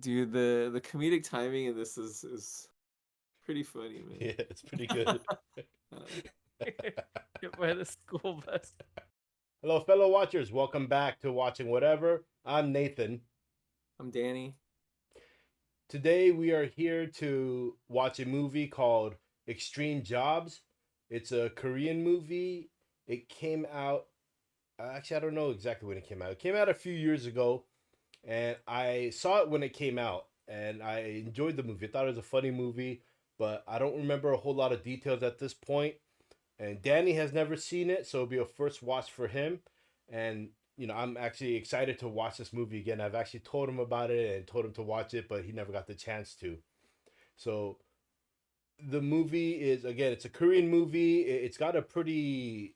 Dude, the comedic timing in this is pretty funny, man. Yeah, it's pretty good. Hit by the school bus. Hello, fellow watchers. Welcome back to Watching Whatever. I'm Nathan. I'm Danny. Today we are here to watch a movie called Extreme Jobs. It's a Korean movie. It came out, actually, I don't know exactly when it came out. It came out a few years ago, and I saw it when it came out, and I enjoyed the movie. I thought it was a funny movie, but I don't remember a whole lot of details at this point. And Danny has never seen it, so it'll be a first watch for him. And I'm actually excited to watch this movie again. I've actually told him about it and told him to watch it, but he never got the chance to. So the movie is, again, it's a Korean movie. It's got a pretty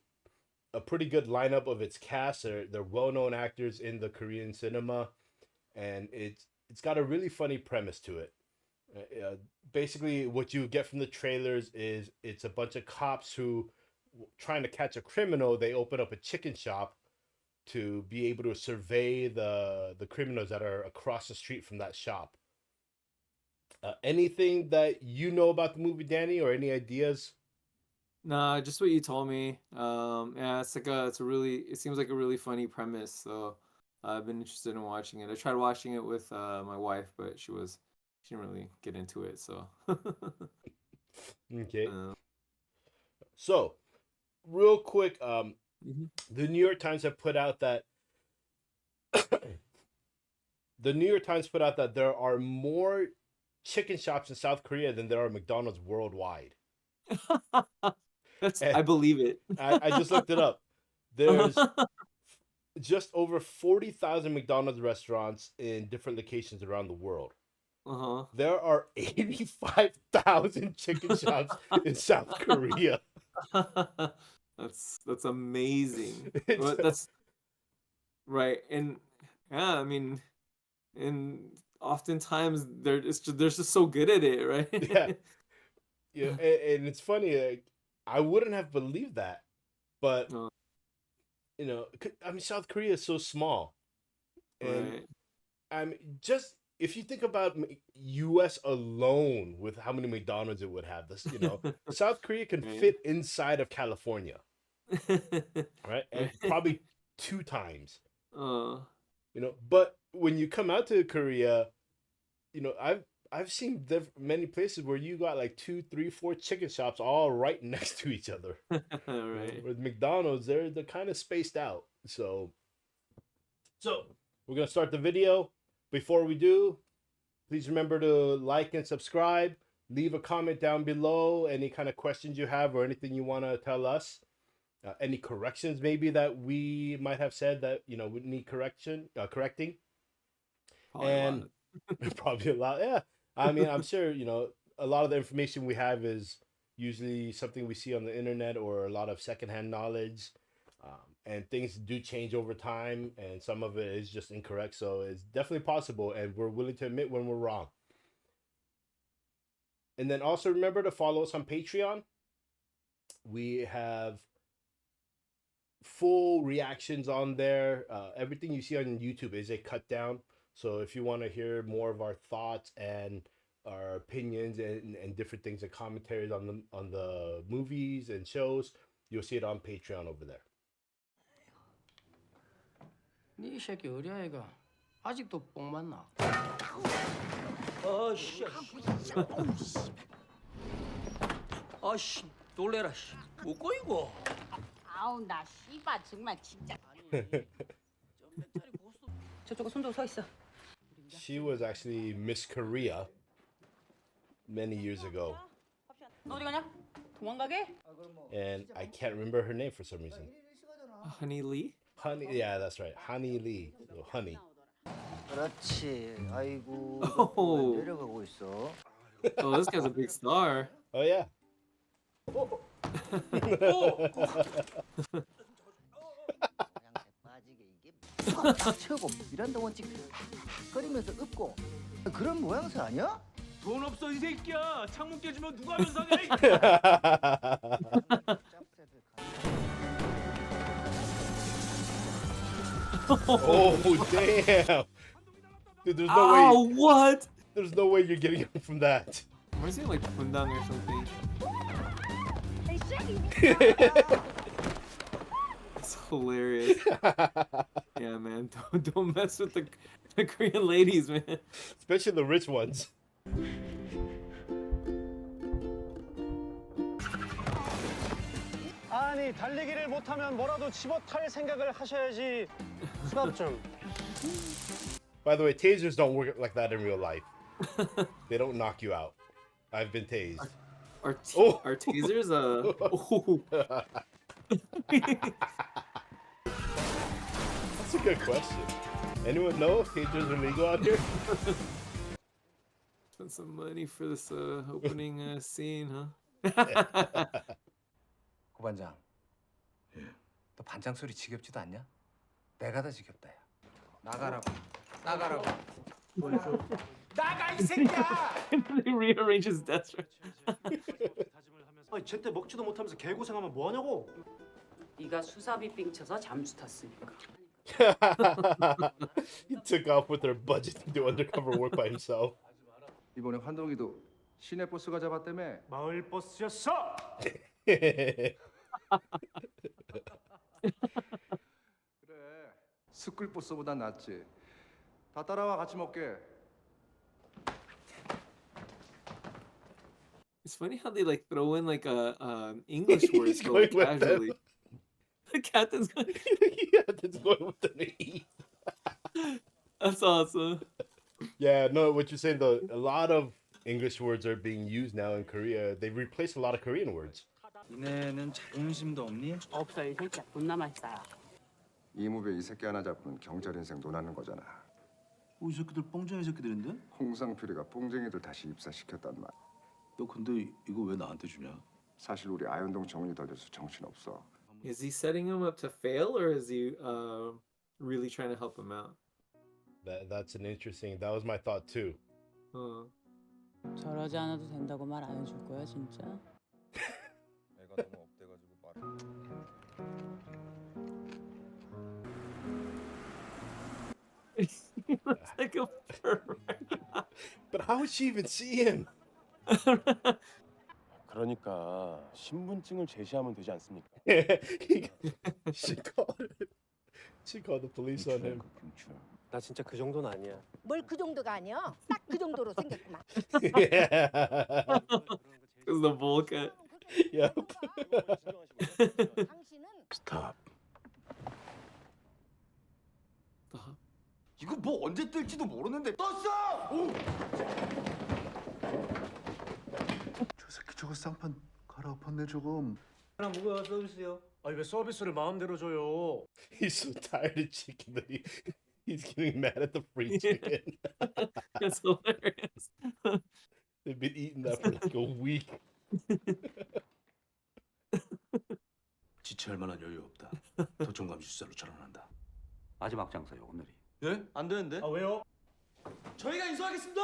good lineup of its cast. They're well-known actors in the Korean cinema, and it's got a really funny premise to it. Basically, what you get from the trailers is it's a bunch of cops who, trying to catch a criminal, they open up a chicken shop to be able to survey the criminals that are across the street from that shop. Anything that you know about the movie, Danny, or any ideas? Nah, just what you told me. Yeah, it seems like a really funny premise. So I've been interested in watching it. I tried watching it with my wife, but she didn't really get into it. So Okay. uh, So, real quick, mhm. the New York Times have put out that there are more chicken shops in South Korea than there are McDonald's worldwide. I believe it. I just looked it up. There's just over 40,000 McDonald's restaurants in different locations around the world. Uh-huh. There are 85,000 chicken shops in South Korea. That's amazing. It's- That's right. And yeah, I mean, and oftentimes they're just so good at it, right? Yeah. Yeah, and it's funny. Like, I wouldn't have believed that, but Oh, I mean, South Korea is so small, and right. I mean, just if you think about U.S. alone, with how many McDonald's it would have, South Korea can Right. fit inside of California, right? And probably 2 times, Uh, But when you come out to Korea, I've seen many places where you got like 2, 3, 4 chicken shops all right next to each other. right. With McDonald's, they're kind of spaced out. So we're gonna start the video. Before we do, please remember to like and subscribe. Leave a comment down below. Any kind of questions you have or anything you want to tell us. Any corrections maybe that we might have said that would need correcting. Probably a lot. And probably a lot. Yeah. I mean, I'm sure, a lot of the information we have is usually something we see on the internet or a lot of secondhand knowledge. And things do change over time, and some of it is just incorrect. So it's definitely possible, and we're willing to admit when we're wrong. And then also remember to follow us on Patreon. We have full reactions on there. Everything you see on YouTube is a cut down. So if you want to hear more of our thoughts and our opinions and different things and commentaries on the movies and shows, you'll see it on Patreon over there. 네 새끼 어디 아이가? 아직도 뽕 맞나? 아씨, 아씨, 놀래라 씨. 뭐고 이거? 아우 나 씨발 정말 진짜. 저쪽에 손 좀 서 있어. She was actually Miss Korea many years ago, 너 어디 가냐? 도망가게? and I can't remember her name for some reason. Honey Lee? Honey, yeah, that's right. Hanee Lee. So, Honey. 그렇지. 아이고, 오. 왜 내려가고 있어. Oh, this guy's a big star. Oh yeah. 양세 빠지게 이게 쳐고 이런 동안 찍 거리면서 읊고 그런 모양새 아니야? 돈 없어 이 새끼야. 창문 깨지면 누가 하면 사냐? 이. 짭새들 Oh damn! Dude, there's no way. Oh, what? There's no way you're getting up from that. Reminds me of like Pundang or something. It's hilarious. Yeah, man. Don't mess with the Korean ladies, man. Especially the rich ones. 아니 달리기를 못하면 뭐라도 집어탈 생각을 하셔야지. 수납 좀. By the way, tasers don't work like that in real life. They don't knock you out. I've been tased. Are tasers oh. That's a good question. Anyone know if tasers are legal out here? Spend some money for this opening scene, huh? 고반장. 너 반장 소리 지겹지도 않냐? 내가 더 지겹다 야. 나가라고. 나가라고. 나가 이 새끼야! They rearrange his desk. 아니 제때 먹지도 못하면서 개고생하면 뭐하냐고. 네가 수사비 삥 쳐서 잠수 탔으니까. He took off with their budget to do undercover work by himself. 이번에 환동이도 시내 버스가 잡았다며. 마을 버스였어. 그래. 스쿨 버스보다 낫지. 다 따라와 같이 먹게. It's funny how they like throw in like a English word He's so like, going with them. casually. The captain's going. Yeah, that's going with the E. That's awesome. Yeah, no, what you're saying though, a lot of English words are being used now in Korea. They've replaced a lot of Korean words. 니네는 자존심도 없니? 없어 이 새끼야. 존나 맛있어요. 이무배 이 새끼 하나 잡으면 경찰 인생 논하는 거잖아. 이 새끼들 뻥쟁이 새끼들인데? 홍상필이가 뽕쟁이들 다시 입사시켰단 말. 너 근데 이거 왜 나한테 주냐? 사실 우리 아현동 정리 더 돼서 정신없어. Is he setting him up to fail or is he really trying to help him out? That's an interesting. That was my thought too. 저러지 않아도 된다고 말 안 해줄 거야 진짜? 애가 너무 업돼가지고 말. He looks like a pervert. But how would she even see him? 그러니까 신분증을 제시하면 되지 않습니까? she called the police on him. 나 진짜 그 정도는 아니야. 뭘 그 정도가 아니야? 딱 그 정도로 생겼구만. Is the bowl cut? Yep. 당신은 스탑. 이거 뭐 언제 뜰지도 모르는데 떴어! 오! 저 새끼 저거 쌍판 갈아엎었네 조금. 하나 먹어야 서비스요. 아니 왜 서비스를 마음대로 줘요? He's so tired of chicken that he's getting mad at the free chicken. That's hilarious. They've been eating that for like a week. 지체할 만한 여유 없다. 도청감 수사로 전환한다. 마지막 장사요 오늘이. 예? 안 되는데? 아 왜요? 저희가 인수하겠습니다.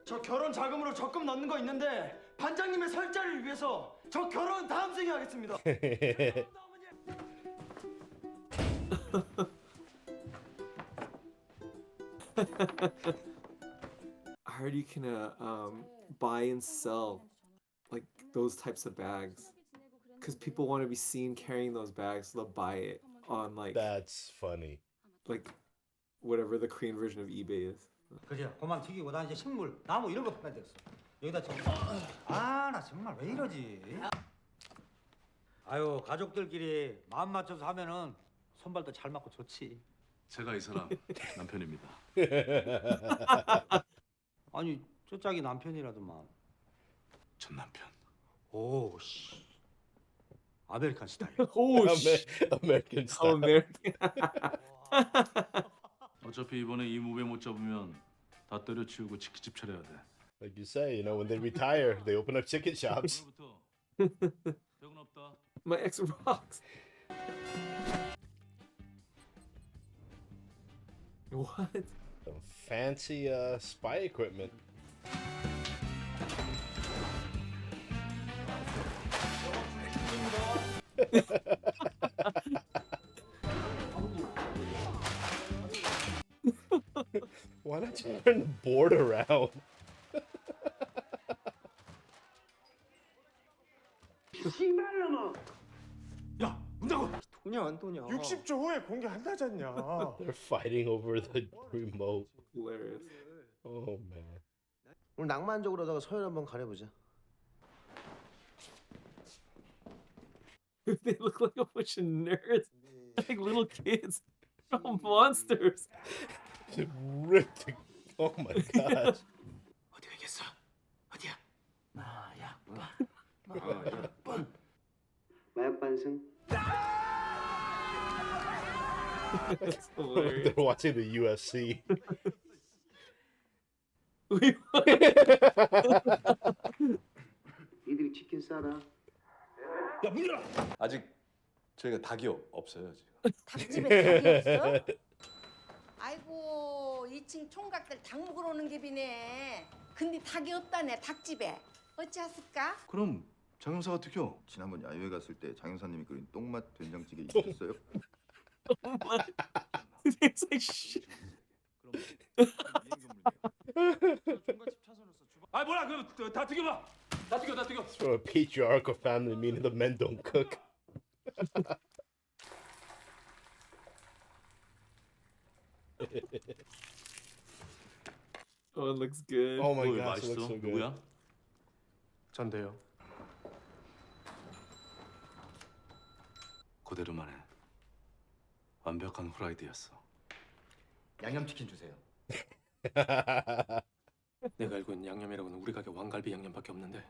저 결혼 자금으로 적금 넣는 거 있는데 반장님의 설자를 위해서 저 결혼 다음 생에 하겠습니다. I heard you can buy and sell like those types of bags because people want to be seen carrying those bags, so they'll buy it on like That's funny. like whatever the Korean version of eBay is. 그죠? 고만 튀기고 나 이제 식물, 나무 이런 거 팔아야 되겠어. 여기다 좀. 나 정말 왜 이러지? 아유 가족들끼리 마음 맞춰서 하면은 손발도 잘 맞고 좋지. 제가 이 사람 남편입니다. 아니 저 짝이 남편이라더만. 전 남편. 오 씨. 아메리칸 스타일. Oh shit! American style. American. 어차피 이번에 이 무배 못 잡으면 다 때려치우고 치킨집 차려야 돼. Like you say, you know, when they retire, they open up chicken shops. 오늘부터 퇴근 없다. My ex rocks. What? Some fancy spy equipment. Why not just turn the board around? 야, 문 닫아. 도냐 안 도냐? 60초 후에 공개한다지 않냐? They're fighting over the remote. Hilarious. Oh man. 오늘 낭만적으로다가 서열 한번 가려보자. They look like a bunch of nerds, like little kids. They're all monsters. Just ripped. Oh my god. 어디 가겠어? 어디야? 마약반. 마약 반승. That's hilarious. They're watching the UFC. 니들이 치킨 싸라. 야, 문 열어. 아직 저희가 닭이 없어요 지금. 닭집에 닭이 없어? 아이고 2층 총각들 닭 먹으러 오는 geb이네. 근데 닭이 없다네 닭집에. 어찌하실까? 그럼 장 형사가 어떻게요? 지난번 야유회 갔을 때 장 형사님이 끓인 똥맛 된장찌개 있었어요? It's like shit. 아 뭐야 그럼 다 튀겨봐. 다 튀겨. From a patriarchal family, meaning the men don't cook. Oh, it looks good. Oh my 뭐, gosh, it 맛있어? looks so good. 누구야? 전데요. 그대로만 해. 완벽한 후라이드였어. 양념치킨 주세요. 내가 알고 있는 양념이라고는 우리 가게 왕갈비 양념밖에 없는데.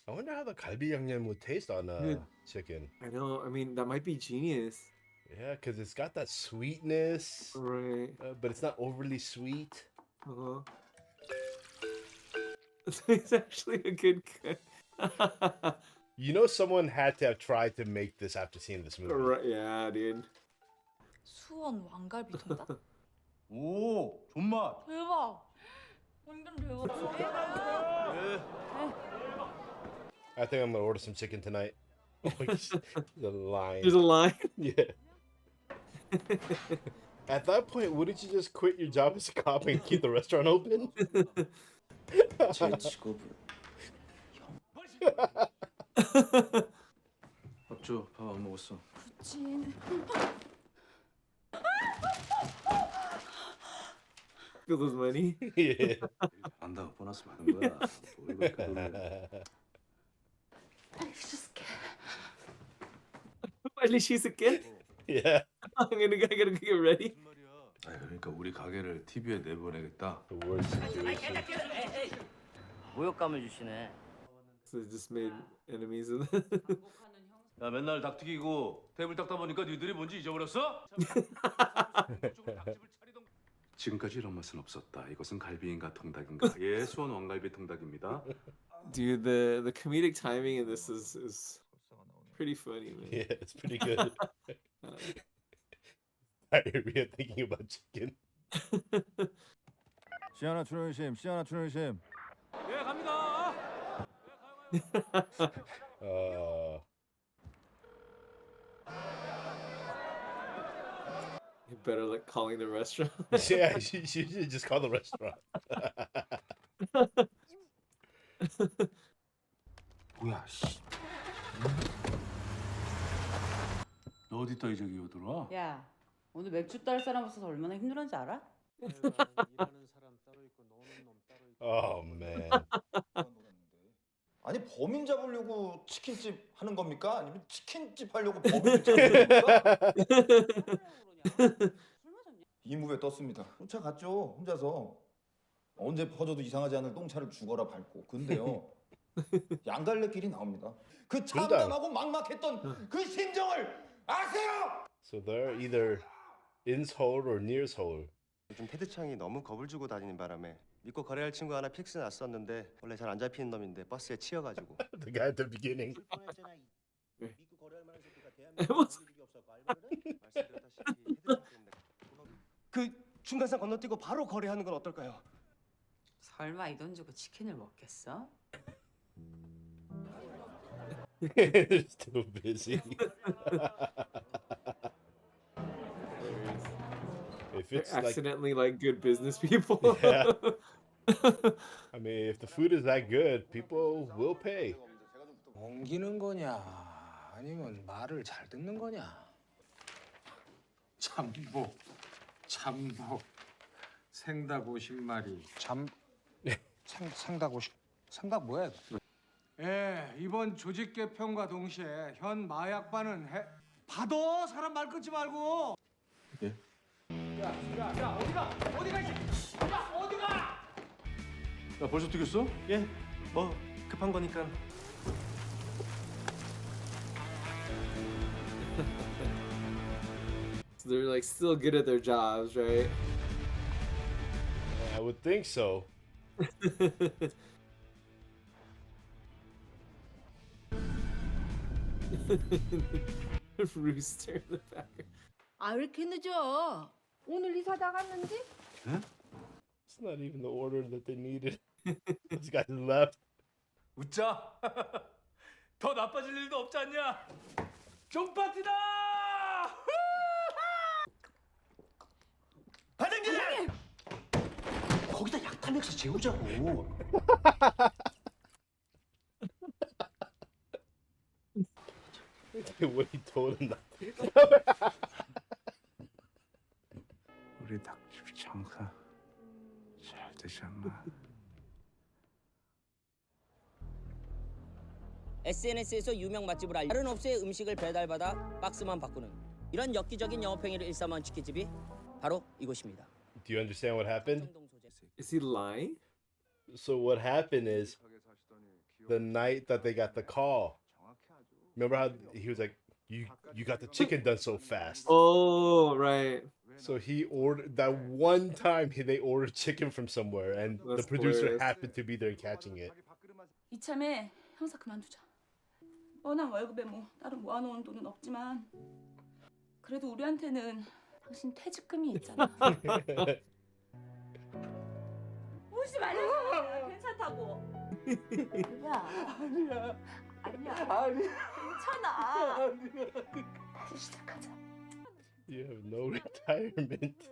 I wonder how the galbi yangnyeom would taste on Good. chicken. I know. I mean, that might be genius. Yeah, because it's got that sweetness, Right. but it's not overly sweet. Uh-huh. It's actually a good cut. You know, someone had to have tried to make this after seeing this movie. Right, yeah, dude. 수원 왕갈비 통닭? 오 존맛. 대박! 완전 대박. I think I'm gonna order some chicken tonight. The line. There's a line. Yeah. At that point, wouldn't you just quit your job as a cop and keep the restaurant open? 제 직업은 밥 줘. 밥 안 먹었어. 부친. Feel those money. Yeah. 안다고 보너스 받은 거야. 뭘 그렇게 놀래. At least she's a kid. Yeah. I gotta get ready. 아 그러니까 우리 가게를 TV에 내보내겠다. The worst situation. 모욕감을 주시네. So they just made enemies of them. 야 맨날 닭 튀기고 테이블 닦다 보니까 니들이 뭔지 잊어버렸어? 지금까지 이런 맛은 없었다. 이것은 갈비인가 통닭인가? 예, 수원 왕갈비 통닭입니다. Dude, the comedic timing in this is pretty funny, man. Yeah, it's pretty good. Diarrhea thinking about chicken. 시아나 출연심, 시아나 출연심. 예, 갑니다. You better like calling the restaurant. Yeah, she should just call the restaurant. 뭐야, 씨. 너 어디 있다 이제 기어 들어와? 야, 오늘 맥주 딸 사람 없어서 얼마나 힘들었는지 알아? Oh man. 아니 범인 잡으려고 치킨집 하는 겁니까? 아니면 치킨집 하려고 범인을 잡는 겁니까? 이 무에 떴습니다. 쫓아갔죠 혼자서. 언제 퍼져도 이상하지 않을 똥차를 죽어라 밟고. 근데요 양갈래길이 나옵니다. 그 참담하고 막막했던 그 심정을 아세요? So they're either in Seoul or near Seoul. 요즘 패드창이 너무 겁을 주고 다니는 바람에 믿고 거래할 친구 하나 픽스 났었는데 원래 잘 안 잡히는 놈인데 버스에 치여가지고. The guy at the beginning. 그 중간선 건너뛰고 바로 거래하는 건 어떨까요? 설마 이 돈 주고 치킨을 먹겠어? It's too busy. They if They're it's like, accidentally like good business people. yeah. I mean, if the food is that good, people will pay. 옮기는 거냐 아니면 말을 잘 듣는 거냐? 잠복, 생닭 50마리. 생각 뭐야? 예, 이번 조직 개편과 동시에 현 마약반은 봐도 사람 말 끊지 말고. 예? 야, 벌써 뛰겠어? 예, 뭐 급한 거니까. So they're like still good at their jobs, right? I would think so. Rooster in the back. 아, 왜 이렇게 늦어? 오늘 이사 나갔는지? It's not even the order that they needed. These guys left. 웃자. 더 나빠질 일도 없지 않냐? 종파티다! 반장님! 거기다 약탈맥스 재우자고. What he told him not to. 우리 닭집 장사 잘 되셨나? SNS에서 유명 맛집을 알려 다른 업소의 음식을 배달받아 박스만 바꾸는 이런 엽기적인 영업행위를 일삼은 치킨집이 바로 이곳입니다. Do you understand what happened? Is he lying? So what happened is the night that they got the call. Remember how he was like, "You got the chicken done so fast." Oh, right. So he ordered that one time they ordered chicken from somewhere, and the That's producer hilarious. happened to be there catching it. 이참에 형사 그만두자. 뻔한 월급에 뭐 따로 모아놓은 돈은 없지만 그래도 우리한테는 당신 퇴직금이 있잖아. 오지 말라고. 괜찮다고. 아니야. 괜찮아. 다시 시작하자. You have no retirement.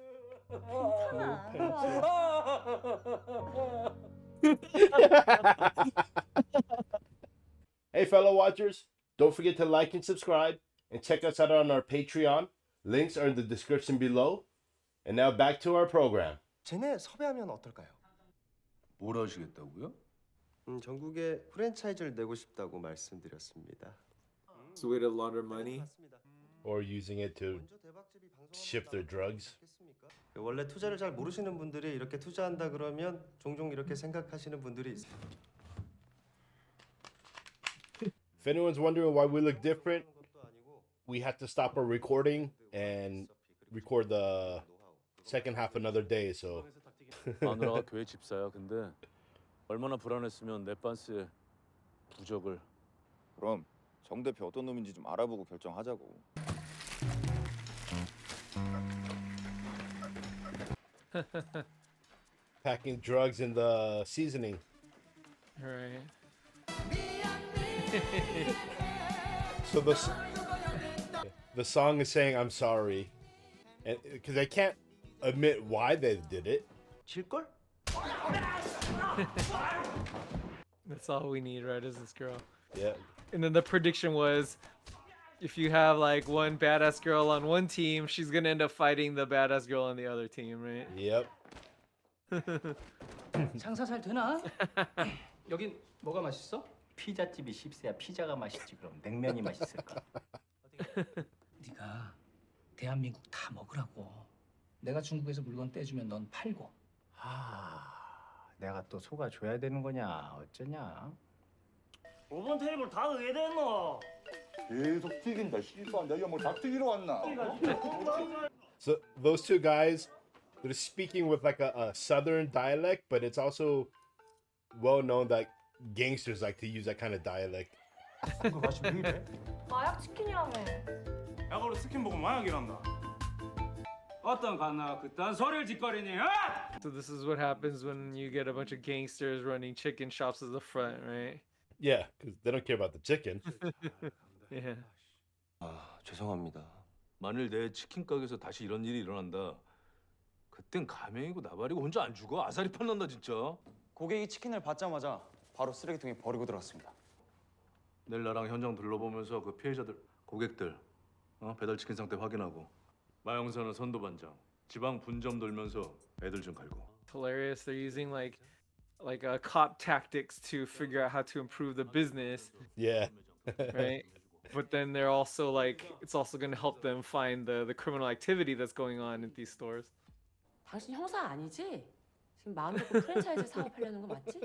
Hey, fellow watchers, don't forget to like and subscribe and check us out on our Patreon. Links are in the description below. And now back to our program. 쟤네 섭외하면 어떨까요? 뭘 하시겠다고요? 전국에 프랜차이즈를 내고 싶다고 말씀드렸습니다. It's a way to launder money. Or using it to ship their drugs. 원래 투자를 잘 모르시는 분들이 이렇게 투자한다 그러면 종종 이렇게 생각하시는 분들이 있어요. If anyone's wondering why we look different, we had to stop our recording and record the second half another day, so. 마누라가 교회 집사야. 근데 얼마나 불안했으면 내 빤스에 부적을. 그럼 정 대표 어떤 놈인지 좀 알아보고 결정하자고. Packing drugs in the seasoning. Right. So the song is saying I'm sorry, and because I can't admit why they did it. 질걸? That's all we need, right? Is this girl? Yeah. And then the prediction was, if you have like one badass girl on one team, she's gonna end up fighting the badass girl on the other team, right? Yep. 장사 잘 되나? 여긴 뭐가 맛있어? 피자집이 10세야. 피자가 맛있지 그럼 냉면이 맛있을까? 네가 대한민국 다 먹으라고. 내가 중국에서 물건 떼주면 넌 팔고. 내가 또 속아줘야 되는 거냐 어쩌냐? 5번 테이블 다 의외됐노. 계속 튀긴다. 씨발 내가 뭐 닭튀기러 왔나? So those two guys, they're speaking with like a southern dialect, but it's also well known that gangsters like to use that kind of dialect. 이거 맛이 왜 이래? 마약 치킨이라며. 야가로 스킨 보고 마약이란다. 어떤 갓나가 그딴 소리를 짓거리니? So this is what happens when you get a bunch of gangsters running chicken shops as the front, right? Yeah, because they don't care about the chicken. Yeah. 죄송합니다. 만일 내 치킨 가게에서 다시 이런 일이 일어난다. 그땐 가맹이고 나발이고 혼자 안 죽어? 아사리 판난다 진짜. 고객이 치킨을 받자마자 바로 쓰레기통에 버리고 들어갔습니다. 내일 나랑 현장 둘러보면서 그 피해자들, 고객들 배달 치킨 상태 확인하고 마영선은 선도반장, 지방 분점 돌면서 애들 좀 갈고. Hilarious. They're using like cop tactics to figure out how to improve the business. Yeah. Right. But then they're also like it's also going to help them find the criminal activity that's going on at these stores. 당신 형사 아니지? 지금 마음 놓고 프랜차이즈 사업하려는 거 맞지?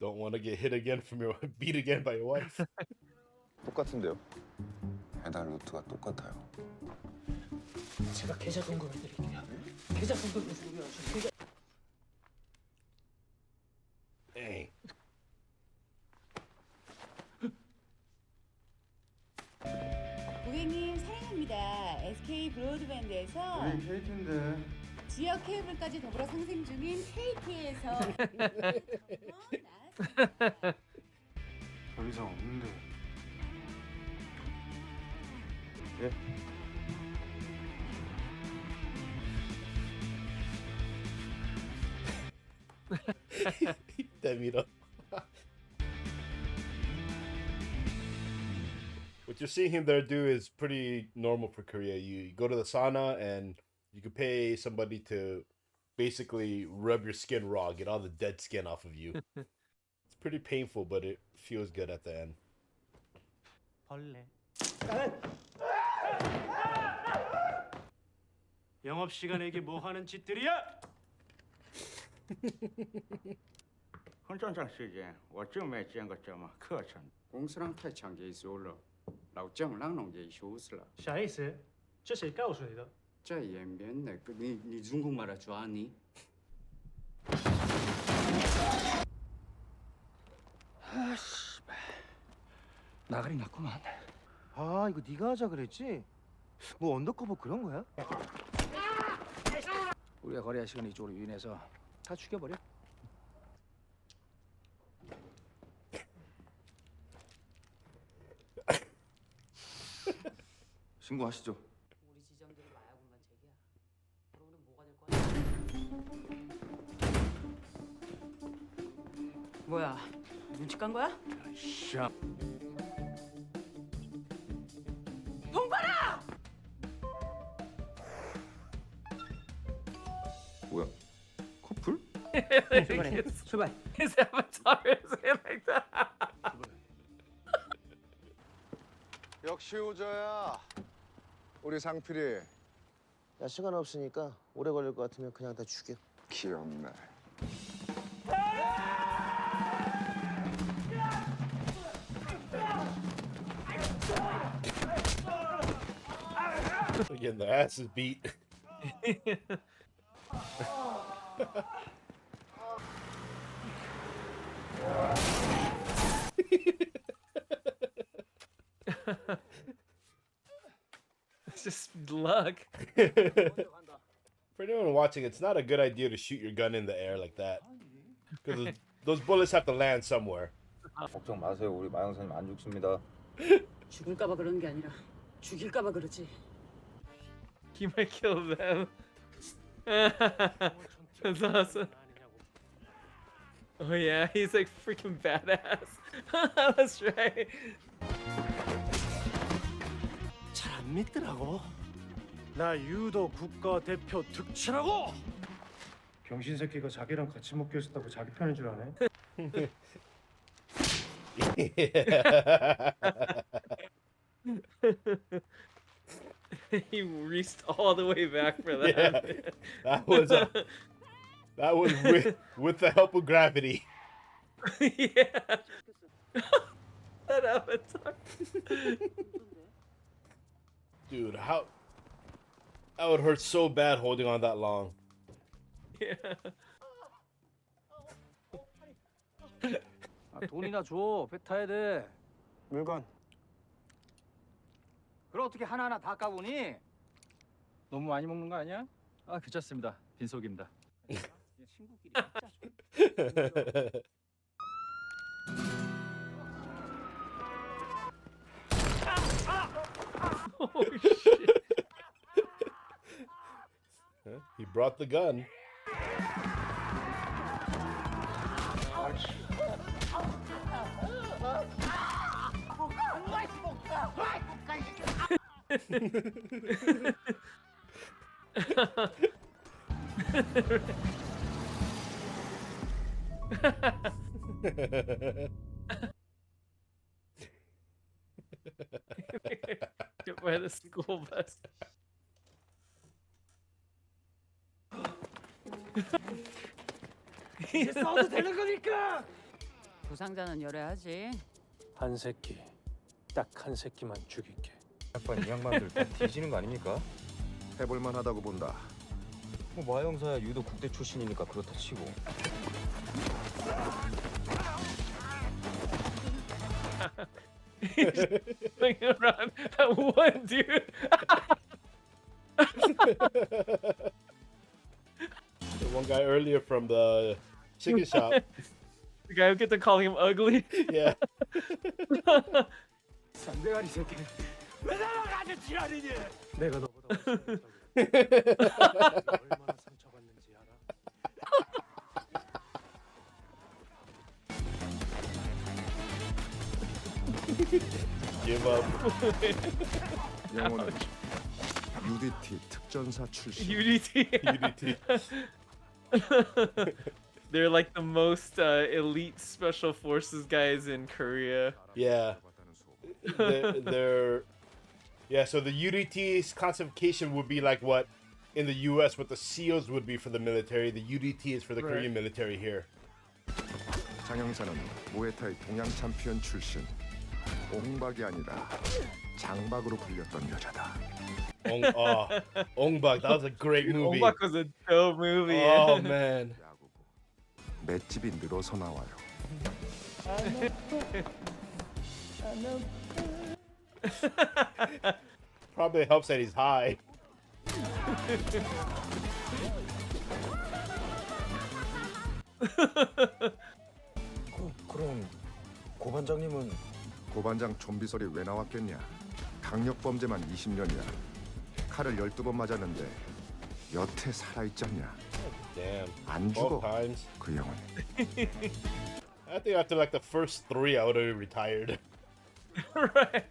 Don't want to get hit again from your beat again by your wife. 똑같은데요. 배달 루트가 똑같아요. 제가 계좌 송금해 드릴게요. 계좌 송금 계좌. Dang. 고객님 사랑합니다. SK 브로드밴드에서 우리 KT인데. 지역 케이블까지 더불어 상생 중인 KT에서 별 이상 없는데. 예? That meet up. What you're seeing him there do is pretty normal for Korea. You go to the sauna and you can pay somebody to basically rub your skin raw, get all the dead skin off of you. It's pretty painful, but it feels good at the end. 벌레. 영업 시간에 이게 뭐 하는 짓들이야? 很正常时间，我真没见过这么磕碜。公司上太强结束了，老蒋让弄结束了。啥意思？这谁告诉你的？在延边那个，你中国말할 줄 아니? 아 씨발 나가리 났구만. 아 이거 네가 하자 그랬지? 뭐 언더커버 그런 거야? 우리가 거래할 시간 이쪽으로 유인해서 다 죽여버려. 신고하시죠. 우리 지점들이 마약 운반 책이야. 그러면 뭐가 될 거야? 뭐야? 눈치 깐 거야? 샤. 돈 봐라! 뭐야? 커플? 출발. His avatar is like that. 역시 우저야. 우리 상필이. 야 시간 없으니까 오래 걸릴 것 같으면 그냥 다 죽여. 귀엽네. Again, the ass is beat. It's just luck. For anyone watching, it's not a good idea to shoot your gun in the air like that. Because those bullets have to land somewhere. 걱정 마세요. 우리 마영선님 안 죽습니다. 죽을까봐 그러는 게 아니라 죽일까봐 그러지. He might kill them. That's awesome. Oh yeah, he's like freaking badass. That's right. 잘 안 믿더라고. 나 유도 국가대표 득치라고. 병신 새끼가 자기랑 같이 먹기로 했다고 자기 편인 줄 아네. He reached all the way back for that. Yeah, that was with the help of gravity. Yeah. That avatar. Dude, how that would hurt so bad holding on that long. Yeah. 돈이나 줘. 배 타야 돼. 물건. 그럼 어떻게 하나하나 다 까보니? 너무 많이 먹는 거 아니야? 아 괜찮습니다. 빈속입니다. 친구끼리 진짜 좀. Oh shit. He brought the gun. Get by the school bus. 이제 싸워도 되는 거니까. 부상자는 열애하지. 한 새끼, 딱 한 새끼만 죽일게. 약간 이 양반들 다 뒤지는 거 아닙니까? 해볼만 하다고 본다. 뭐 마영사야 유도 국대 출신이니까 그렇다 치고. He's looking around at one dude. The one guy earlier from the chicken shop. The guy who get to calling him ugly. Yeah. 쌍대가리 새끼. 왜 나가지 지랄이니? 내가 너보다 얼마나 상처받는지 알아? Give up. 영호는 UDT 특전사 출신. UDT. UDT. They're like the most elite special forces guys in Korea. Yeah. Yeah, so the UDT's classification would be like what in the US what the SEALs would be for the military. The UDT is for the Right. Korean military here. 장영사는 무에타이 동양 챔피언 출신. 옹박이 아니라 장박으로 불렸던 여자다. Ongbak, that was a great movie. Ongbak was a dope movie. Oh man. 맷집이 늘어서 나와요. Probably helps that he's high. 그럼 고반장님은 고반장 좀비설이 왜 나왔겠냐? 강력 범죄만 20년이야. 칼을 12번 맞았는데 여태 살아있잖냐? Damn. 안 12 죽어. times. 그 영혼. I think after like the first 3 I would have retired. Right.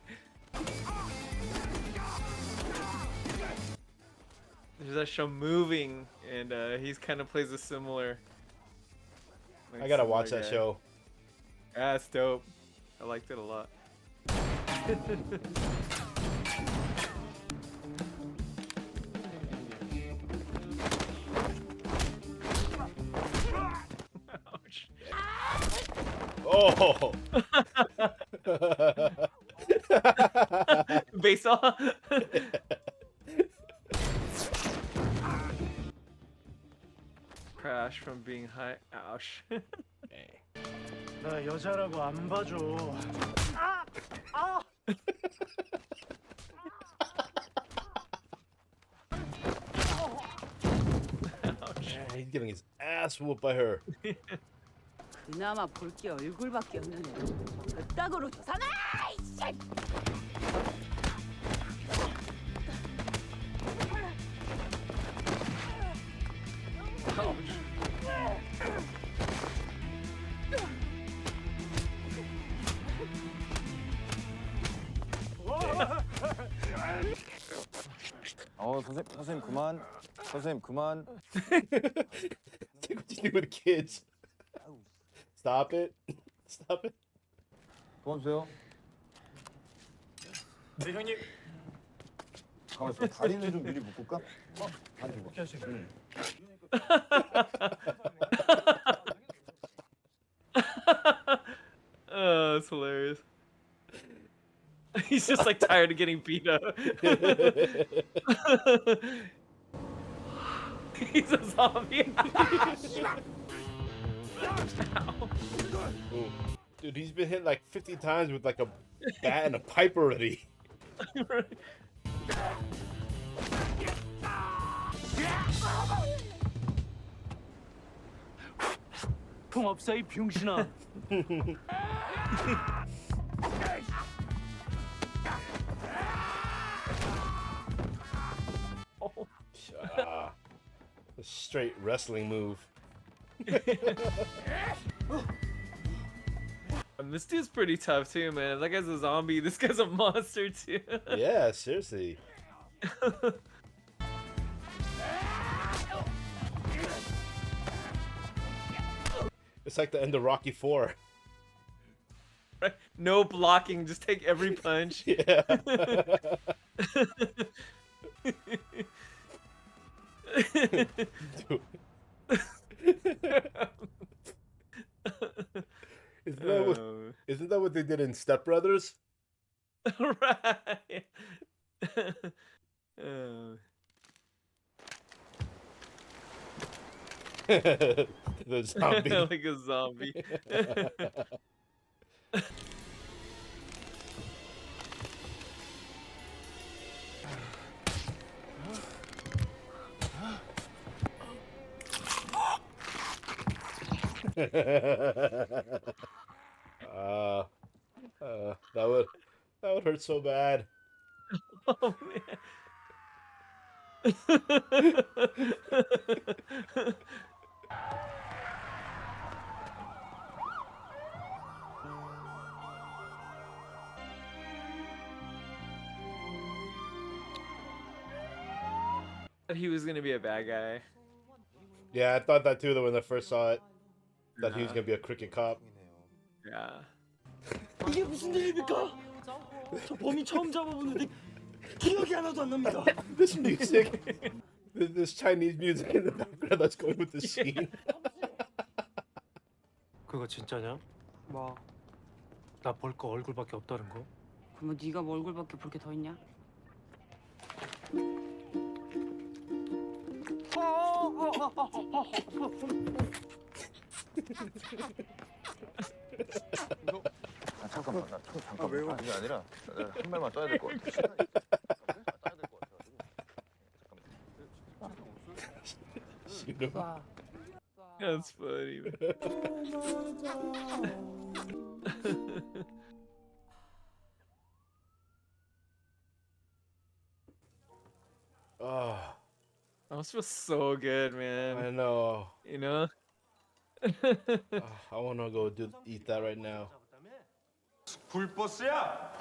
There's that show Moving, and he's kind of plays a similar. I gotta watch that show. Yeah, it's dope. I liked it a lot. Ouch. Oh. Baseball. Crash from being high. Ouch. 나 여자라고 안 봐줘. 아! 아! Man, he's getting his ass whooped by her. 그나마 볼 게 얼굴밖에 없는 애. 그따구로 사나! 이씨! 선생님 그만. 선생님 그만. Take what you do with kids. Stop it. Stop it. 도와주세요. 네 형님. 가만 있어. 다리는 좀 미리 묶을까? 다리 이렇게 하시고. Oh, that's hilarious. He's just like tired of getting beat up. He's a zombie. Ooh. Dude, he's been hit like 50 times with like a bat and a pipe already. 통 없어 이 병신아. straight wrestling move. And this dude's pretty tough too, man. That guy's a zombie. This guy's a monster too. Yeah, seriously. It's like the end of Rocky 4. Right? No blocking, just take every punch. Yeah. Isn't that what they did in Step Brothers? Right. The zombie. Like a zombie. That would hurt so bad. Oh man. He was gonna be a bad guy. Yeah, I thought that too though when I first saw it. That he was gonna be a cricket cop. Yeah. 이게 무슨 일입니까? 저 범인 처음 잡아보는데 기억이 하나도 안 납니다. This music, this Chinese music in the background that's going with the scene. 그거 진짜냐? 뭐? 나 볼 거 얼굴밖에 없다는 거? 그러면 네가 뭐 얼굴밖에 볼 게 더 있냐? 잠깐만, 잠깐만. 왜 그게 아니라 한 말만 떠야 될 것 같아. That's funny, man. Oh, that must feel so good, man. I know. You know? I want to go eat that right now. 굴버스야.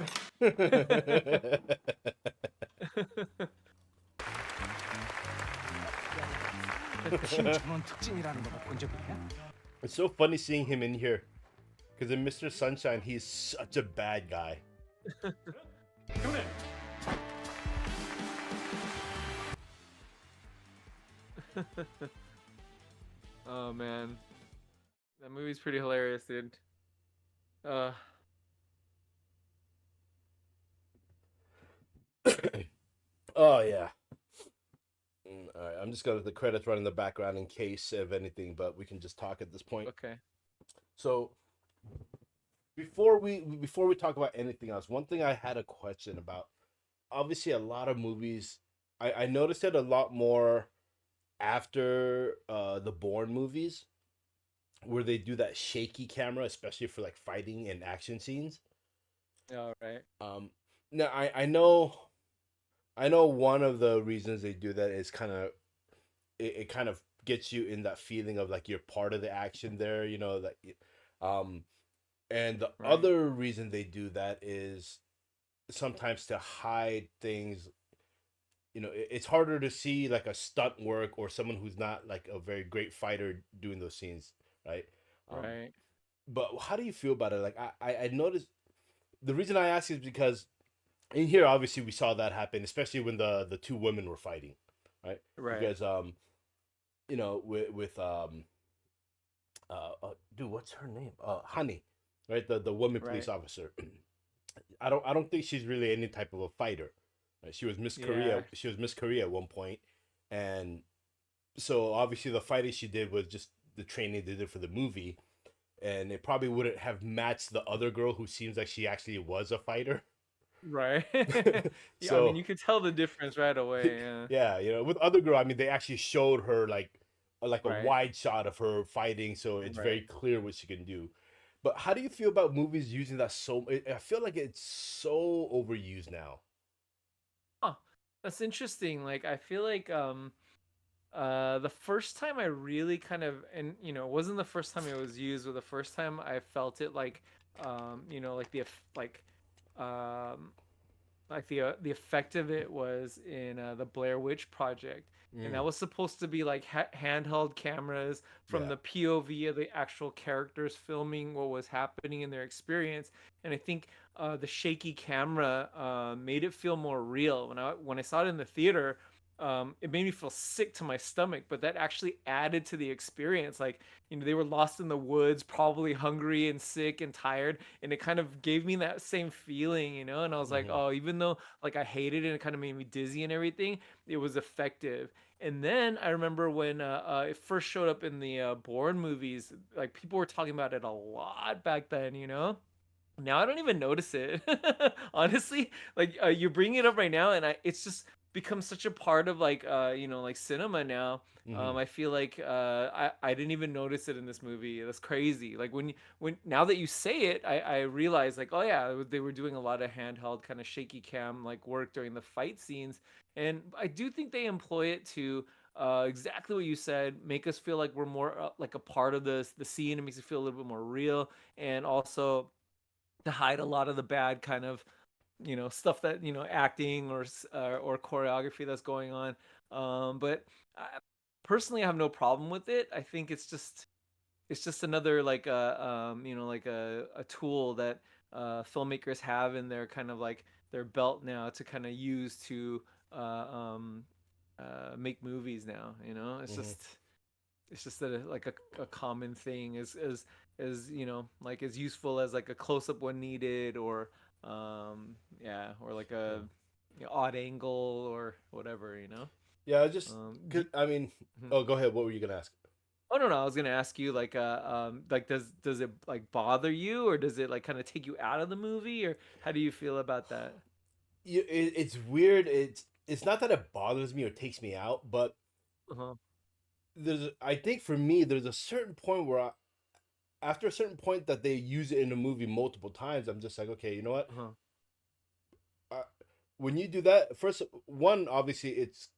It's so funny seeing him in here. Because in Mr. Sunshine, he's such a bad guy. Oh man, that movie's pretty hilarious, dude. Oh yeah. All right, I'm just gonna let the credits run in the background in case of anything, but we can just talk at this point. Okay. So before we talk about anything else, one thing I had a question about. Obviously, a lot of movies. I noticed it a lot more after the Bourne movies, where they do that shaky camera, especially for like fighting and action scenes. Yeah, right. Now I know one of the reasons they do that is kind of it kind of gets you in that feeling of like you're part of the action there, you know, that and the other reason they do that is sometimes to hide things. You know, it's harder to see like a stunt work or someone who's not like a very great fighter doing those scenes, right? Right. But how do you feel about it? Like I noticed the reason I ask is because in here obviously we saw that happen, especially when the two women were fighting, right? Right. Because you know, with dude, what's her name? Hanee, right? The woman police officer. I don't think she's really any type of a fighter. Right? She was Miss Korea. She was Miss Korea at one point, and so obviously the fighting she did was just the training they did for the movie, and it probably wouldn't have matched the other girl who seems like she actually was a fighter. Right. Yeah, So I mean, you could tell the difference right away. Yeah. yeah, you know, with other girl, I mean, they actually showed her like a Right. wide shot of her fighting, so it's very Right. clear what she can do. But how do you feel about movies using that so? I feel like it's so overused now. Huh. That's interesting. Like, I feel like The first time I really kind of, and it wasn't the first time it was used, but the first time I felt it like, like um, the effect of it was in the Blair Witch Project, and that was supposed to be like handheld cameras from the POV of the actual characters filming what was happening in their experience. And I think the shaky camera made it feel more real. When I saw it in the theater, it made me feel sick to my stomach, but that actually added to the experience. Like, they were lost in the woods, probably hungry and sick and tired, and it kind of gave me that same feeling, and I was like, oh, even though like I hated it and it kind of made me dizzy and everything, it was effective. And then I remember when it first showed up in the Bourne movies, like people were talking about it a lot back then. Now I don't even notice it. Honestly, like you bring it up right now, and it's just become such a part of like like cinema now. I feel like I didn't even notice it in this movie. That's crazy. Like when now that you say it, I realize like, oh yeah, they were doing a lot of handheld kind of shaky cam like work during the fight scenes, and I do think they employ it to exactly what you said, make us feel like we're more like a part of the scene. It makes it feel a little bit more real, and also to hide a lot of the bad kind of stuff that acting or choreography that's going on. But I, personally, I have no problem with it. I think it's just another like like a tool that filmmakers have in their kind of like their belt now to kind of use to make movies now. It's just like a common thing as like as useful as like a close-up when needed, or or like a odd angle or whatever. Yeah, I just Do, I mean, oh, go ahead. What were you gonna ask? oh no, I was gonna ask you like does it like bother you, or does it like kind of take you out of the movie, or how do you feel about that? It's weird. It's not that it bothers me or takes me out, but Uh-huh. I think for me, there's a certain point where after a certain point that they use it in a movie multiple times, I'm just like, okay, you know what? Uh-huh. When you do that, first one, obviously, it's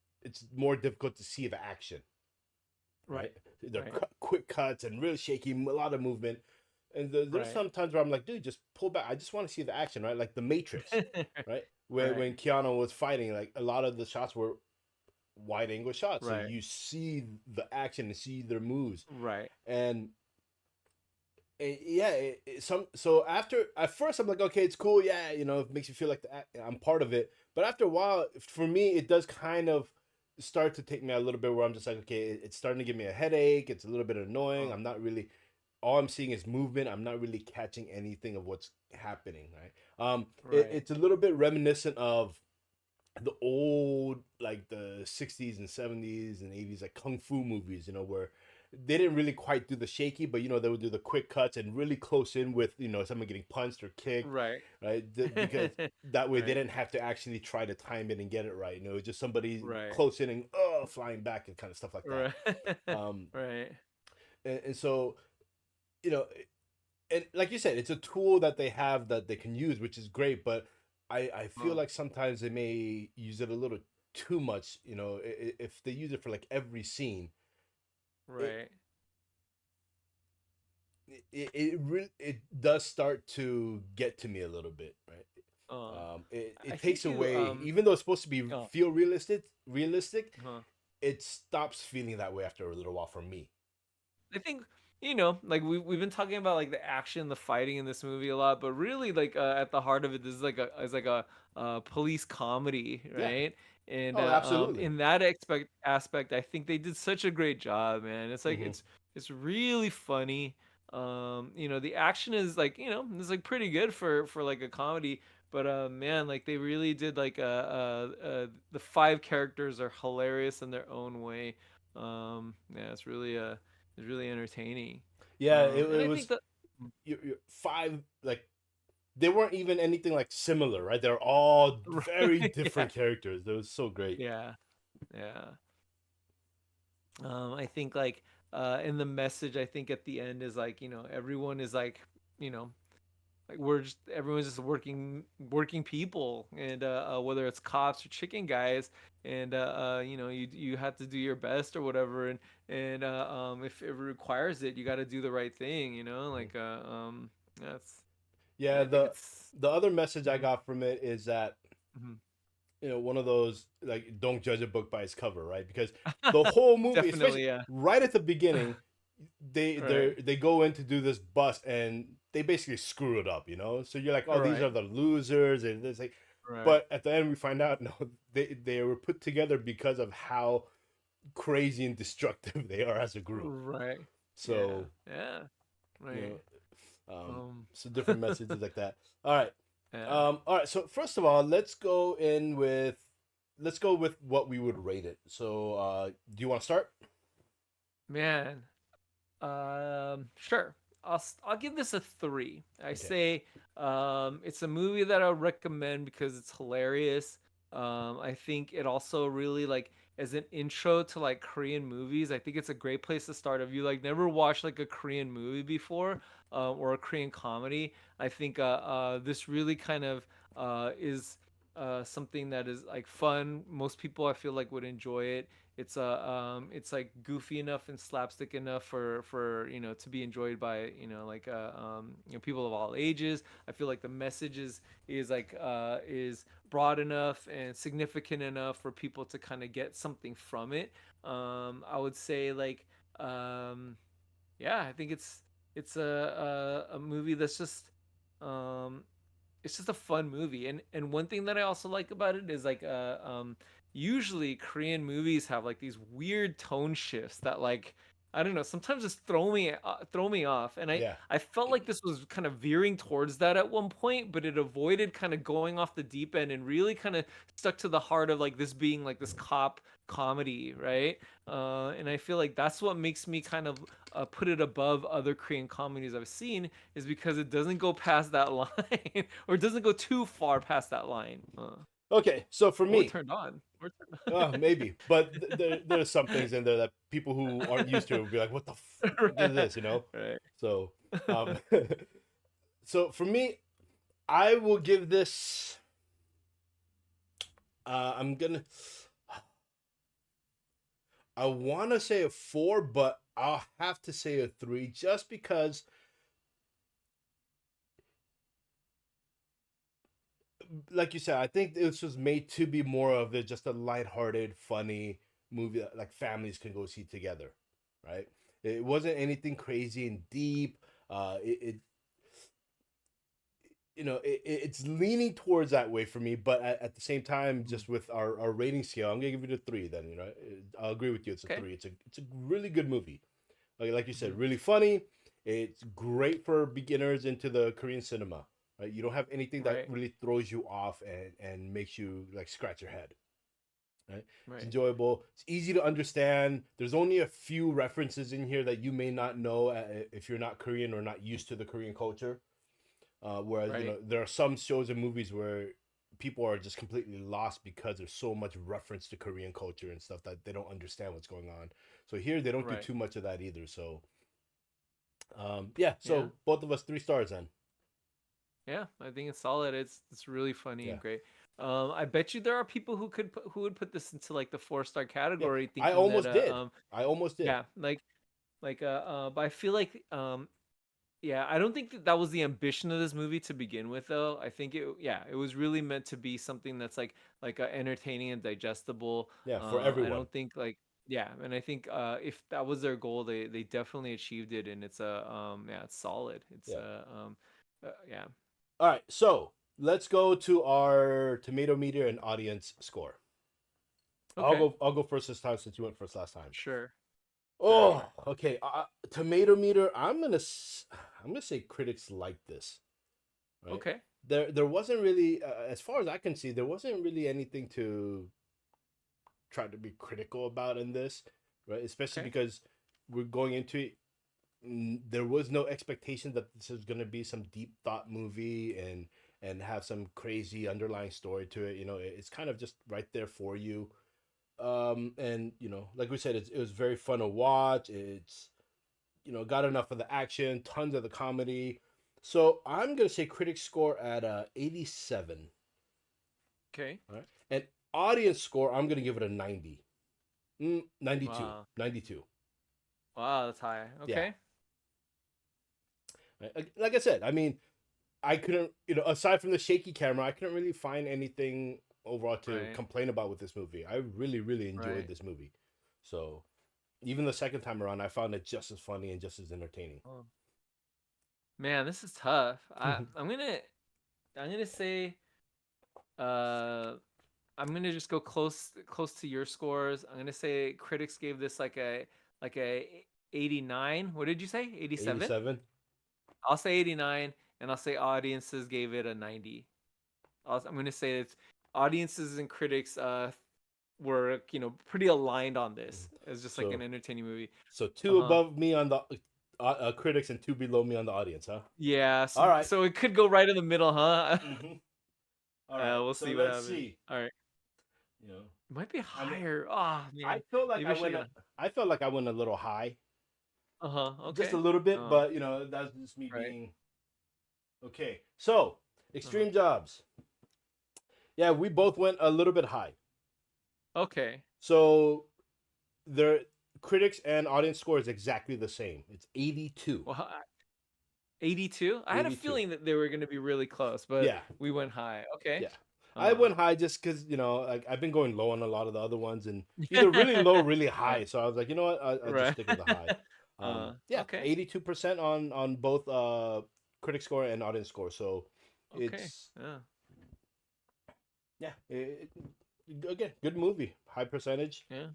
more difficult to see the action, right? They're Right. quick cuts and real shaky, a lot of movement. And there's Right. some times where I'm like, dude, just pull back. I just want to see the action, right? Like The Matrix, right? When Right. Keanu was fighting, like a lot of the shots were wide angle shots, so Right. you see the action and see their moves, Right. and yeah, so after at first I'm like, okay, it's cool, yeah, it makes you feel like I'm part of it. But after a while, for me, it does kind of start to take me a little bit where I'm just like, okay, it's starting to give me a headache. It's a little bit annoying. I'm not really, all I'm seeing is movement. I'm not really catching anything of what's happening, right? Right. It's a little bit reminiscent of the old, like the 60s and 70s and 80s, like kung fu movies, where they didn't really quite do the shaky, but they would do the quick cuts and really close in with someone getting punched or kicked, Right. right? Because that way they Right. didn't have to actually try to time it and get it right. It was just somebody Right. close in and flying back and kind of stuff like that. Right. Right. And so you know, and like you said, it's a tool that they have that they can use, which is great. But I feel like sometimes they may use it a little too much. If they use it for like every scene, Right. it does start to get to me a little bit, right? It I takes think away, even though it's supposed to be feel realistic, Uh-huh. it stops feeling that way after a little while for me. I think like we've been talking about like the action, the fighting in this movie a lot, but really like at the heart of it, this is like a police comedy, Yeah. right? And Oh, absolutely. in that aspect, I think they did such a great job, man. It's like Mhm. it's really funny. The action is like it's like pretty good for like a comedy, but man, like they really did like the five characters are hilarious in their own way. Yeah, it's really entertaining. Yeah, And it I think was that five, like they weren't even anything like similar, right? They're all very yeah, different characters. It was so great. yeah, yeah. I think like in the message, I think at the end is like everyone is like you know like everyone's just working people, and whether it's cops or chicken guys, and you know, you have to do your best or whatever, and if it requires it, you got to do the right thing, you know, like that's Yeah, I think it's the other message I Mhm. got from it is that, Mhm. you know, one of those, like, don't judge a book by its cover, right? Because the whole movie, especially Definitely, yeah. right at the beginning, Right. they go in to do this bust and they basically screw it up, you know. So you're like, oh, these are Right. the losers, and it's like, Right. but at the end we find out no, they were put together because of how crazy and destructive they are as a group. Right. Yeah. So, Yeah. you Right. know, Um. so different messages like that. All right. Yeah. All right. So first of all, let's go with what we would rate it. So, do you want to start? Man. Sure. I'll give this a 3. I Okay. say it's a movie that I'll recommend because it's hilarious. I think it also really like as an intro to like Korean movies. I think it's a great place to start. If you like never watched like a Korean movie before, or a Korean comedy, I think this really kind of is something that is like fun. Most people I feel like would enjoy it. It's like goofy enough and slapstick enough for you know, to be enjoyed by, you know, like you know, people of all ages. I feel like the message is like is broad enough and significant enough for people to kind of get something from it. I would say like yeah, I think it's a movie that's just um it's just a fun movie. And one thing that I also like about it is like usually Korean movies have like these weird tone shifts that like I don't know, sometimes just throw me off. And Yeah. I felt like this was kind of veering towards that at one point, but it avoided kind of going off the deep end and really kind of stuck to the heart of like this being like this cop comedy, right? And I feel like that's what makes me kind of put it above other Korean comedies I've seen, is because it doesn't go past that line or it doesn't go too far past that line. Okay. So for Or me, turned on. Or turned on. maybe, but there's some things in there that people who aren't used to it will be like, "What the what is this?" You know. Right. So, so for me, I will give this. I'm gonna. I want to say a 4, but I'll have to say a 3 just because, like you said, I think this was made to be more of just a lighthearted, funny movie that like families can go see together, right? It wasn't anything crazy and deep. It you know, it's leaning towards that way for me, but at the same time, just with our rating scale, I'm gonna give it a 3. Then, you know, I'll agree with you. It's a Okay. 3. It's a really good movie. Like you said, Mhm. really funny. It's great for beginners into the Korean cinema. Right? You don't have anything that Right. really throws you off and makes you like scratch your head. Right? It's Right. enjoyable. It's easy to understand. There's only a few references in here that you may not know if you're not Korean or not used to the Korean culture. Whereas, you Right. know, there are some shows and movies where people are just completely lost because there's so much reference to Korean culture and stuff that they don't understand what's going on. So here they don't do Right. too much of that either. So yeah, Yeah. so both of us 3 stars then. Yeah, I think it's solid. It's really funny Yeah. and great. I bet you there are people who would put this into like the 4-star Yeah, category, I thinking that almost did. I almost did. yeah, but I feel like yeah, I don't think that that was the ambition of this movie to begin with, though. I think it was really meant to be something that's like entertaining and digestible. Yeah, for I everyone. don't think like yeah, and I think if that was their goal, they definitely achieved it, and it's a yeah, it's solid. It's Yeah. yeah. All right, so let's go to our tomato meter and audience score. Okay. I'll go first this time since you went first last time. Sure. Oh, okay. Tomato meter. I'm gonna say critics like this. Right? Okay. There wasn't really, as far as I can see, there wasn't really anything to try to be critical about in this, right? Especially Okay. because we're going into it. There was no expectation that this is gonna be some deep thought movie and have some crazy underlying story to it. You know, it's kind of just right there for you. And you know, like we said, it was very fun to watch. It's, you know, got enough of the action, tons of the comedy. So I'm gonna say critic score at 87. Okay. All right. And audience score, I'm gonna give it a 90. 92. Wow. 92. Wow, that's high. Yeah. Okay. Like I said, I mean, I couldn't, aside from the shaky camera, I couldn't really find anything overall to complain about with this movie. I really, really enjoyed this movie. So even the second time around, I found it just as funny and just as entertaining. Oh. Man, this is tough. I'm gonna say I'm gonna just go close to your scores. I'm gonna say critics gave this like a 89. What did you say? 87? 87. I'll say 89, and I'll say audiences gave it a 90. I'm gonna say it's audiences and critics were pretty aligned on this. It's just like an entertaining movie. So 2 above me on the critics and 2 below me on the audience, huh? Yeah. So, all right. So it could go right in the middle, huh? All right. We'll so see what let's happens. see. All right. You know, It might be higher. Man. I felt like Maybe I felt like I went a little high. Okay. Just a little bit, but that's just me being okay. So, Extreme Jobs. Yeah, we both went a little bit high. Okay. So, their critics and audience score is exactly the same. It's 82. Well, 82? I had a 82. feeling that they were going to be really close, but Yeah. we went high. Okay. Yeah. I went high just because, like, I've been going low on a lot of the other ones, and either really low or really high. So I was like, you know what? I'll just stick with the high. Yeah, okay. 82% on both critic score and audience score. So it's again, good movie, high percentage. Yeah.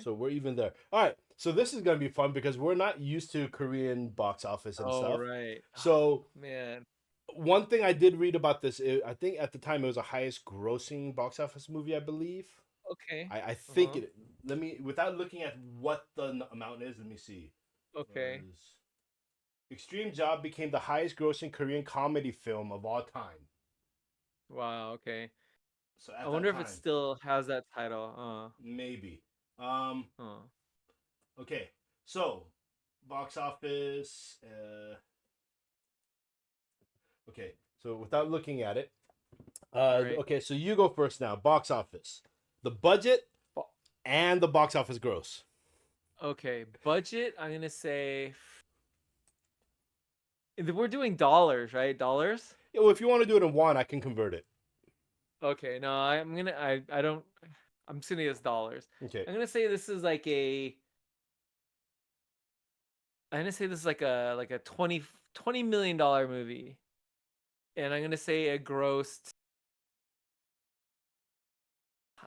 So we're even there. All right, so this is gonna be fun because we're not used to Korean box office and stuff. Right. So Man. one thing I did read about this, I think at the time it was the highest grossing box office movie, I believe. Okay. I think it. Let me, without looking at what the amount is, let me see. Okay. Extreme Job became the highest grossing Korean comedy film of all time. Wow. Okay. So I wonder if it still has that title. Maybe. Okay. So box office. Okay. So without looking at it. Okay. So you go first now. Box office. The budget and the box office gross. Okay, budget. I'm gonna say we're doing dollars, right? Dollars. Yeah, well, if you want to do it in won, I can convert it. Okay, no, I'm gonna. I don't. I'm just gonna use dollars. Okay. I'm gonna say this is like a. I'm gonna say this is like a $20 million movie, and I'm gonna say it grossed.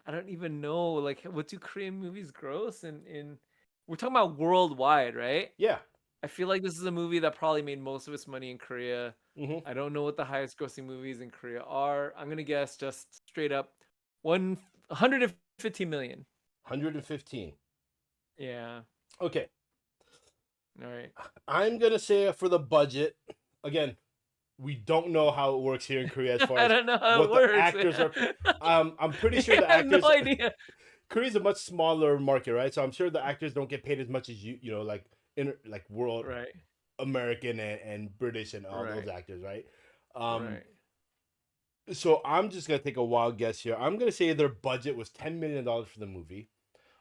I don't even know, like, what do Korean movies gross in we're talking about worldwide, right? Yeah. I feel like this is a movie that probably made most of its money in Korea. I don't know what the highest grossing movies in Korea are. I'm gonna guess just straight up 115 million. 115. Yeah. Okay. All right. I'm gonna say for the budget, again, we don't know how it works here in Korea as far as I don't know how what it works. the actors are. I'm pretty sure the I have actors. no idea. Korea's a much smaller market, right? So I'm sure the actors don't get paid as much as like world, American and British and all those actors, right? So I'm just gonna take a wild guess here. I'm gonna say their budget was $10 million for the movie.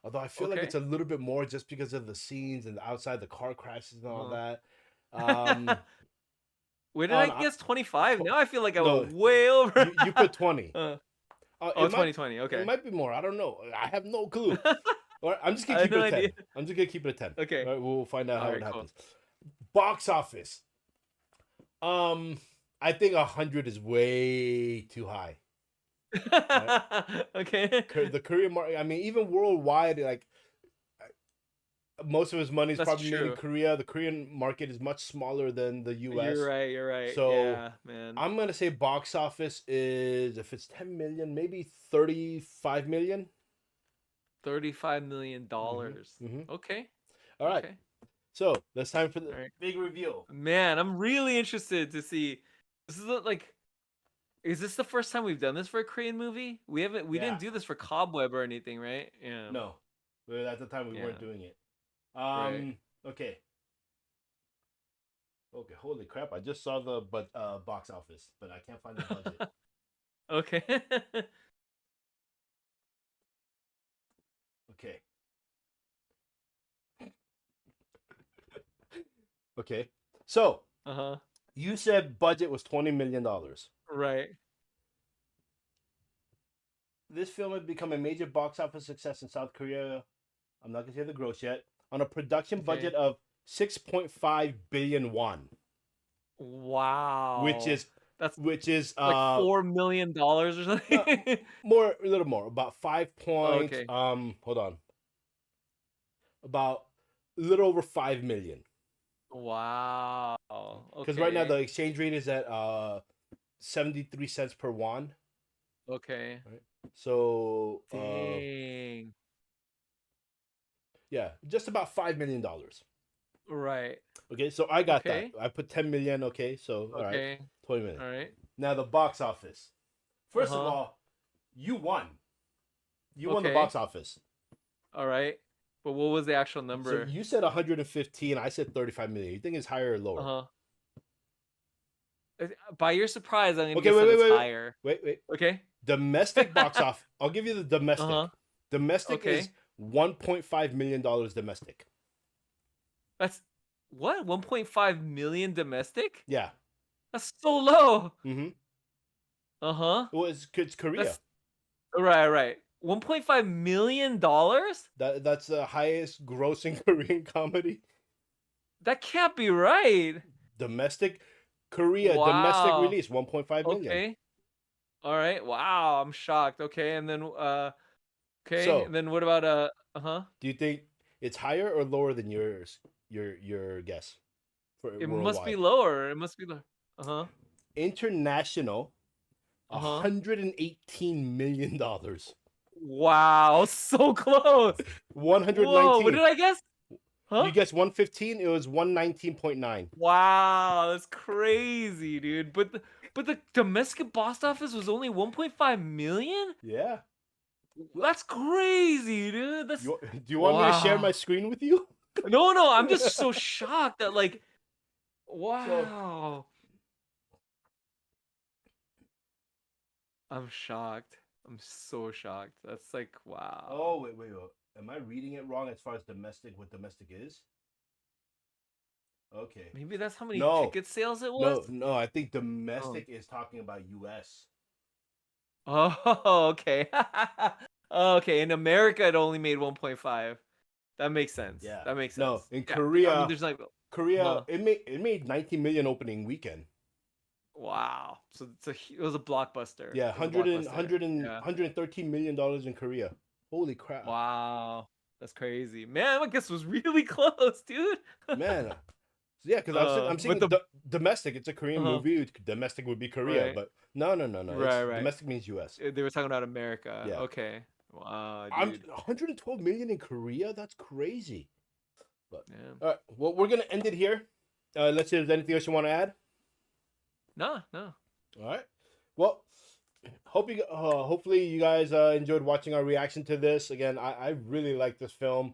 Although I feel like it's a little bit more just because of the scenes and the outside, the car crashes and all that. Where did I guess 25? Now I feel like I went way over. You put 20. 2020. Okay. It might be more. I don't know. I have no clue. I'm just gonna keep it at 10. I'm just gonna keep it at 10. Okay. Right, we'll find out how it happens. Box office. I think 100 is way too high. Right? Okay. The Korean market. I mean, even worldwide, like most of his money is probably made in Korea. The Korean market is much smaller than the U.S. You're right. So yeah, man. I'm gonna say box office is, if it's 10 million, maybe 35 million. $35 million. Okay. All right. Okay. So that's time for the big reveal. Man, I'm really interested to see. This is is this the first time we've done this for a Korean movie? We didn't do this for Cobweb or anything, right? Yeah. No, but at the time we weren't doing it. Right. Okay. Okay, holy crap! I just saw the box office, but I can't find the budget. Okay. Okay. Okay. So Uh-huh. you said budget was $20 million. Right. This film had become a major box office success in South Korea. I'm not gonna say the gross yet. On a production Okay. budget of 6.5 billion won, Wow. which is like $4 million or something. more, a little more, about 5 point. Okay. Hold on, about a little over 5 million. Wow. Because right now Okay. the exchange rate is at 73 cents per won. Okay. Right. So Dang. yeah, just about $5 million. Right. Okay, so I got Okay. that. I put 10 million. Okay, so all right, Okay. 20 million. All right. Now the box office. First of Uh-huh. all, you won. You won the Okay. box office. All right. But what was the actual So number? you said 115. I said 35 million. You think it's higher or lower? By your surprise, I'm gonna Okay, guess that it's wait. higher. Wait. Okay. Domestic box office. I'll give you the domestic. Uh-huh. Domestic Okay. is $1.5 million domestic. That's what? 1.5 million domestic? Yeah. That's so low. Mm-hmm. Uh-huh. Well, it's Korea. That's right. $1.5 million? That's the highest grossing Korean comedy. That can't be right. Domestic Korea, Wow. domestic release, 1.5 million. Okay. All right. Wow, I'm shocked. Okay, and then okay, So- and then what about uh-huh? Do you think it's higher or lower than yours? Your guess? For It must be worldwide? lower. It must be lower. Uh-huh. International, Uh-huh. $118 million. Wow, so close. 119. Whoa, what did I guess? Huh? You guessed 115. It was 119.9. Wow, that's crazy, dude. But the domestic box office was only 1.5 million? Yeah. That's crazy, dude. That's Do you want me to share my Wow. screen with you? No, I'm just so shocked that like wow. I'm shocked. I'm so shocked. That's like wow. Oh, wait. Am I reading it wrong as far as what domestic is? Okay. Maybe that's how many No. ticket sales it was? No, I think domestic is talking about US. Oh, okay. Okay, in America it only made 1.5. That makes sense. Yeah. That makes sense. No, in Yeah, Korea, I mean, there's like Korea, Huh. it made 19 million opening weekend. wow. So it was a blockbuster. Yeah, It was a blockbuster. Yeah. $113 million in Korea. Holy crap. Wow. That's crazy. Man, I guess was really close, dude. Man. Yeah, because I'm but seeing the- domestic. It's a Korean Uh-huh. movie. Domestic would be Korea, Right. but no. Right. Domestic means US. They were talking about America. Yeah. Okay. Wow, I'm dude. 112 million in Korea. That's crazy. But Yeah. all right, well, we're gonna end it here. Let's see if there's anything else you want to add. No. All right. Well, hopefully you guys enjoyed watching our reaction to this. Again, I really like this film.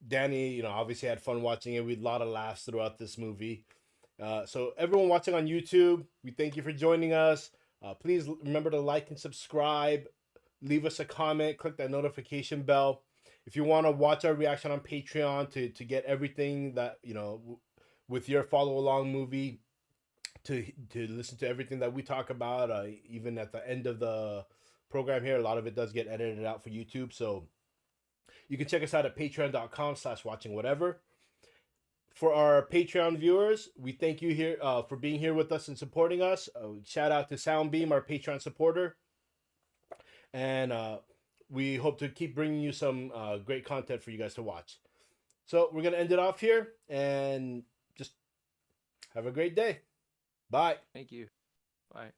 Danny, obviously had fun watching it. We had a lot of laughs throughout this movie. So everyone watching on YouTube, we thank you for joining us. Please remember to like and subscribe. Leave us a comment. Click that notification bell. If you want to watch our reaction on Patreon to get everything that, with your follow along movie, to listen to everything that we talk about, even at the end of the program here, a lot of it does get edited out for YouTube. So you can check us out at patreon.com/watchingwhatever. For our Patreon viewers, we thank you here for being here with us and supporting us. Shout out to Soundbeam, our Patreon supporter. And we hope to keep bringing you some great content for you guys to watch. So we're going to end it off here and just have a great day. Bye. Thank you. Bye.